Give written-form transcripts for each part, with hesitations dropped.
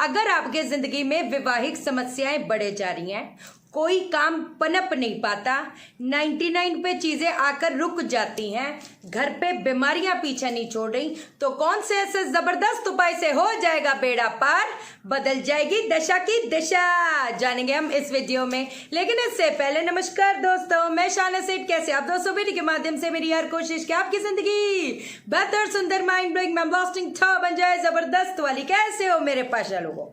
अगर आपके जिंदगी में वैवाहिक समस्याएं बढ़े जा रही हैं, कोई काम पनप नहीं पाता, 99 पे चीजें आकर रुक जाती हैं, घर पे बीमारियां पीछा नहीं छोड़ रही, तो कौन से ऐसे जबरदस्त उपाय से हो जाएगा बेड़ा पार, बदल जाएगी दशा की दिशा, जानेंगे हम इस वीडियो में। लेकिन इससे पहले नमस्कार दोस्तों, मैं शाना सेठ। कैसे आप दोस्तों? वीडियो के माध्यम से मेरी हर कोशिश कि आपकी जिंदगी बेहतर, सुंदर, माइंड ब्लोइंग, ब्लास्टिंग बन जाए, जबरदस्त वाली। कैसे हो मेरे पाशा लोगों?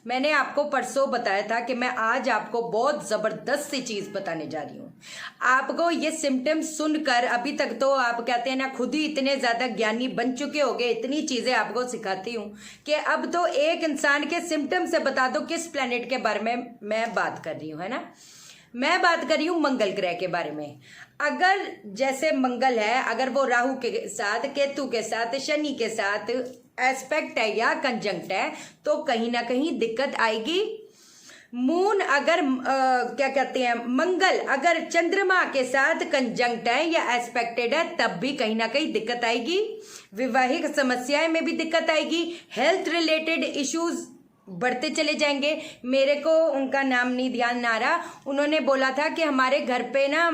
मैंने आपको परसों बताया था कि मैं आज आपको बहुत जबरदस्त सी चीज बताने जा रही हूँ। आपको ये सिम्टम्स सुनकर अभी तक तो आप कहते हैं ना, खुद ही इतने ज्यादा ज्ञानी बन चुके होगे, इतनी चीजें आपको सिखाती हूँ कि अब तो एक इंसान के सिम्टम्स से बता दो किस प्लेनेट के बारे में मैं बात कर रही हूँ, है ना। मैं बात कर रही हूँ मंगल ग्रह के बारे में। अगर जैसे मंगल है, अगर वो राहु के साथ, केतु के साथ, शनि के साथ एस्पेक्ट है या कंजंक्ट है, तो कहीं ना कहीं दिक्कत आएगी। मून अगर क्या कहते हैं, मंगल अगर चंद्रमा के साथ कंजंक्ट है या एस्पेक्टेड है, तब भी कहीं ना कहीं दिक्कत आएगी। वैवाहिक समस्याएं में भी दिक्कत आएगी। हेल्थ रिलेटेड इश्यूज बढ़ते चले जाएंगे। मेरे को उनका नाम नहीं ध्यान आ रहा, उन्होंने बोला था कि हमारे घर पे ना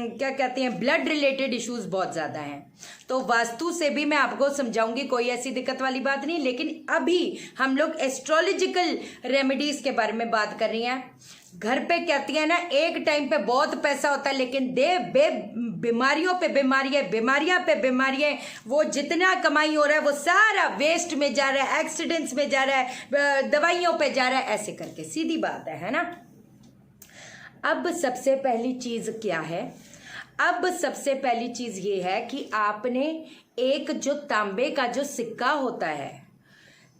क्या कहते हैं, ब्लड रिलेटेड इश्यूज बहुत ज्यादा हैं। तो वास्तु से भी मैं आपको समझाऊंगी, कोई ऐसी दिक्कत वाली बात नहीं। लेकिन अभी हम लोग एस्ट्रोलॉजिकल रेमेडीज के बारे में बात कर रही हैं। घर पे कहती है ना, एक टाइम पे बहुत पैसा होता है, लेकिन बीमारियों पे बीमारियां, बीमारियां पे बीमारियां, वो जितना कमाई हो रहा है वो सारा वेस्ट में जा रहा है, एक्सीडेंट्स में जा रहा है, दवाइयों पे जा रहा है, ऐसे करके। सीधी बात है ना। अब सबसे पहली चीज क्या है? अब सबसे पहली चीज ये है कि आपने एक जो तांबे का जो सिक्का होता है,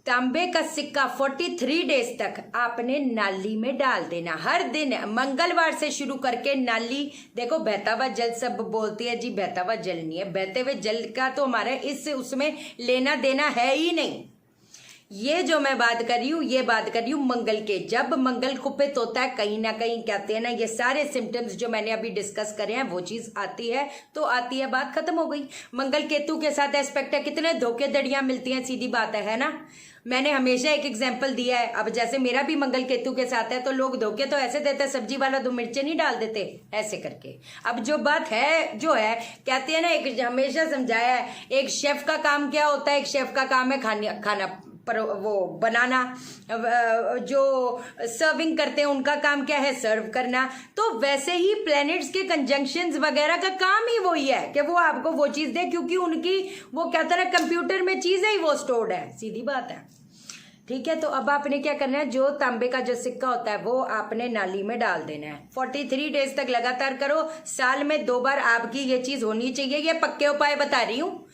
तांबे का सिक्का 43 डेज तक आपने नाली में डाल देना। हर दिन मंगलवार से शुरू करके नाली, देखो बहता हुआ जल, सब बोलती है जी बहता हुआ जल नहीं है, बहते हुए जल का तो हमारा इस उसमें लेना देना है ही नहीं। ये जो मैं बात कर रही हूँ, ये बात कर रही हूँ मंगल के। जब मंगल कुपित होता है, कहीं ना कहीं कहते हैं ना, ये सारे सिम्टम्स जो मैंने अभी डिस्कस करे हैं वो चीज आती है तो आती है, बात खत्म हो गई। मंगल केतु के साथ एस्पेक्ट है, कितने धोखे धड़ियां मिलती हैं, सीधी बात है ना। मैंने हमेशा एक एग्जाम्पल दिया है। अब जैसे मेरा भी मंगल केतु के साथ है, तो लोग धोखे तो ऐसे देते, सब्जी वाला 2 मिर्चें नहीं डाल देते, ऐसे करके। अब जो बात है जो है, कहते हैं ना, एक हमेशा समझाया है, एक शेफ का काम क्या होता है? एक शेफ का काम है खाना पर वो बनाना, जो सर्विंग करते हैं उनका काम क्या है? सर्व करना। तो वैसे ही प्लैनेट्स के कंजंक्शंस वगैरह का काम ही वही है कि वो आपको वो चीज दे, क्योंकि उनकी वो क्या तरह कंप्यूटर में चीजें ही वो स्टोर्ड है, सीधी बात है। ठीक है, तो अब आपने क्या करना है, जो तांबे का जो सिक्का होता है वो आपने नाली में डाल देना है। 43 डेज तक लगातार करो, साल में 2 बार आपकी ये चीज होनी चाहिए। ये पक्के उपाय बता रही हूँ,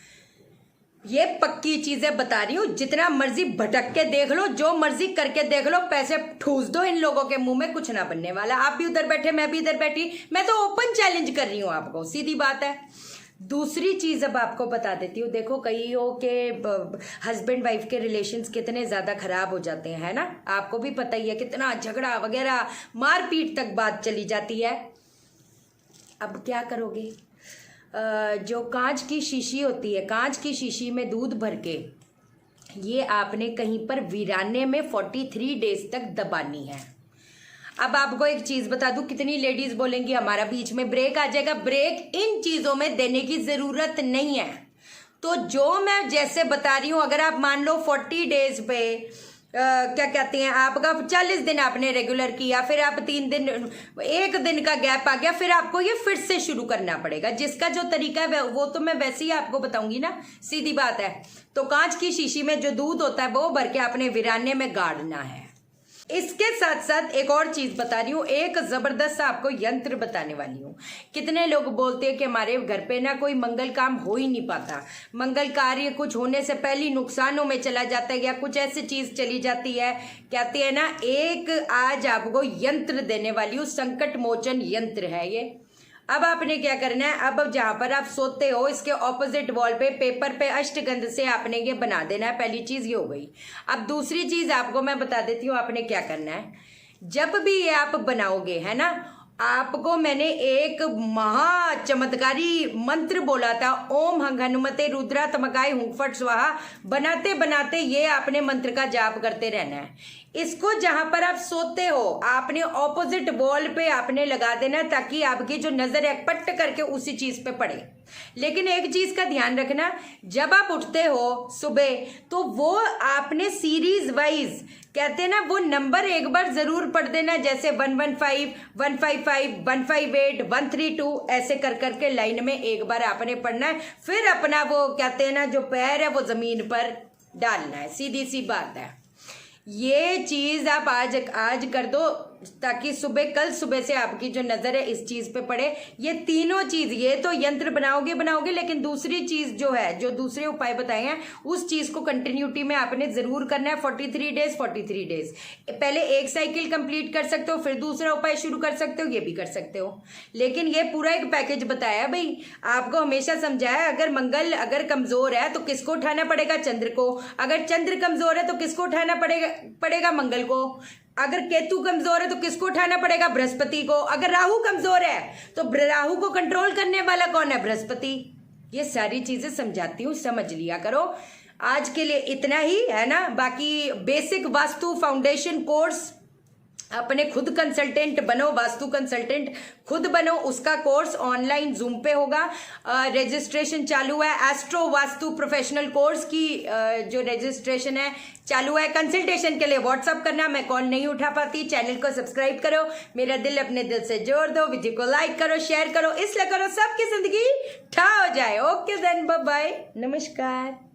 ये पक्की चीजें बता रही हूँ। जितना मर्जी भटक के देख लो, जो मर्जी करके देख लो, पैसे ठूस दो इन लोगों के मुंह में, कुछ ना बनने वाला। आप भी उधर बैठे, मैं भी इधर बैठी, मैं तो ओपन चैलेंज कर रही हूँ आपको, सीधी बात है। दूसरी चीज अब आपको बता देती हूँ। देखो, कईयों के हस्बैंड वाइफ के रिलेशंस कितने ज्यादा खराब हो जाते हैं, है ना। आपको भी पता ही है, कितना झगड़ा वगैरह, मारपीट तक बात चली जाती है। अब क्या करोगे? जो कांच की शीशी होती है, कांच की शीशी में दूध भर के ये आपने कहीं पर वीराने में 43 डेज तक दबानी है। अब आपको एक चीज बता दूं, कितनी लेडीज बोलेंगी हमारा बीच में ब्रेक आ जाएगा। ब्रेक इन चीजों में देने की जरूरत नहीं है। तो जो मैं जैसे बता रही हूं, अगर आप मान लो 40 डेज पे क्या कहते हैं, आपका 40 दिन आपने रेगुलर किया, फिर आप 3 दिन, 1 दिन का गैप आ गया, फिर आपको ये फिर से शुरू करना पड़ेगा। जिसका जो तरीका है वो तो मैं वैसे ही आपको बताऊंगी ना, सीधी बात है। तो कांच की शीशी में जो दूध होता है वो भर के आपने वीराने में गाड़ना है। इसके साथ साथ एक और चीज बता रही हूँ, एक जबरदस्त आपको यंत्र बताने वाली हूँ। कितने लोग बोलते हैं कि हमारे घर पे ना कोई मंगल काम हो ही नहीं पाता, मंगल कार्य कुछ होने से पहले नुकसानों में चला जाता है या कुछ ऐसी चीज चली जाती है। कहते हैं ना, एक आज आपको यंत्र देने वाली हूँ, संकट मोचन यंत्र है ये। अब आपने क्या करना है, अब जहां पर आप सोते हो इसके ऑपोजिट वॉल पे पेपर पे अष्टगंध से आपने ये बना देना है। पहली चीज ये हो गई। अब दूसरी चीज आपको मैं बता देती हूँ, आपने क्या करना है। जब भी ये आप बनाओगे, है ना, आपको मैंने एक महा चमत्कारी मंत्र बोला था, ओम हनुमते रुद्रात्मकाय हुं फट स्वाहा। बनाते बनाते ये आपने मंत्र का जाप करते रहना है। इसको जहां पर आप सोते हो आपने ऑपोजिट वॉल पे आपने लगा देना, ताकि आपकी जो नजर है पट करके उसी चीज पे पड़े। लेकिन एक चीज का ध्यान रखना, जब आप उठते हो सुबह तो वो आपने सीरीज वाइज कहते हैं ना, वो नंबर एक बार जरूर पढ़ देना, जैसे 115, 155, 158, 132 ऐसे कर करके लाइन में एक बार आपने पढ़ना है। फिर अपना वो कहते हैं ना जो पैर है वो जमीन पर डालना है। सीधी सी बात है। ये चीज आप आज कर दो, ताकि कल सुबह से आपकी जो नजर है इस चीज पे पड़े। ये तीनों चीज, ये तो यंत्र बनाओगे, लेकिन दूसरी चीज जो है, जो दूसरे उपाय बताए हैं उस चीज को कंटिन्यूटी में आपने जरूर करना है। 43 डेज पहले एक साइकिल कंप्लीट कर सकते हो, फिर दूसरा उपाय शुरू कर सकते हो, ये भी कर सकते हो। लेकिन ये पूरा एक पैकेज बताया भाई, आपको हमेशा समझाया, अगर मंगल अगर कमजोर है तो किसको उठाना पड़ेगा? चंद्र को। अगर चंद्र कमजोर है तो किसको उठाना पड़ेगा? मंगल को। अगर केतु कमजोर है तो किसको उठाना पड़ेगा? बृहस्पति को। अगर राहु कमजोर है तो राहु को कंट्रोल करने वाला कौन है? बृहस्पति। ये सारी चीजें समझाती हूँ, समझ लिया करो। आज के लिए इतना ही है ना। बाकी बेसिक वास्तु फाउंडेशन कोर्स, अपने खुद कंसल्टेंट बनो, वास्तु कंसल्टेंट खुद बनो, उसका कोर्स ऑनलाइन जूम पे होगा। रजिस्ट्रेशन चालू है। एस्ट्रो वास्तु प्रोफेशनल कोर्स की जो रजिस्ट्रेशन है चालू है। कंसल्टेशन के लिए व्हाट्सअप करना, मैं कॉल नहीं उठा पाती। चैनल को सब्सक्राइब करो, मेरा दिल अपने दिल से जोड़ दो, वीडियो को लाइक करो, शेयर करो, इसलिए करो सबकी जिंदगी ठा हो जाए। ओके देन, बाय बाय, नमस्कार।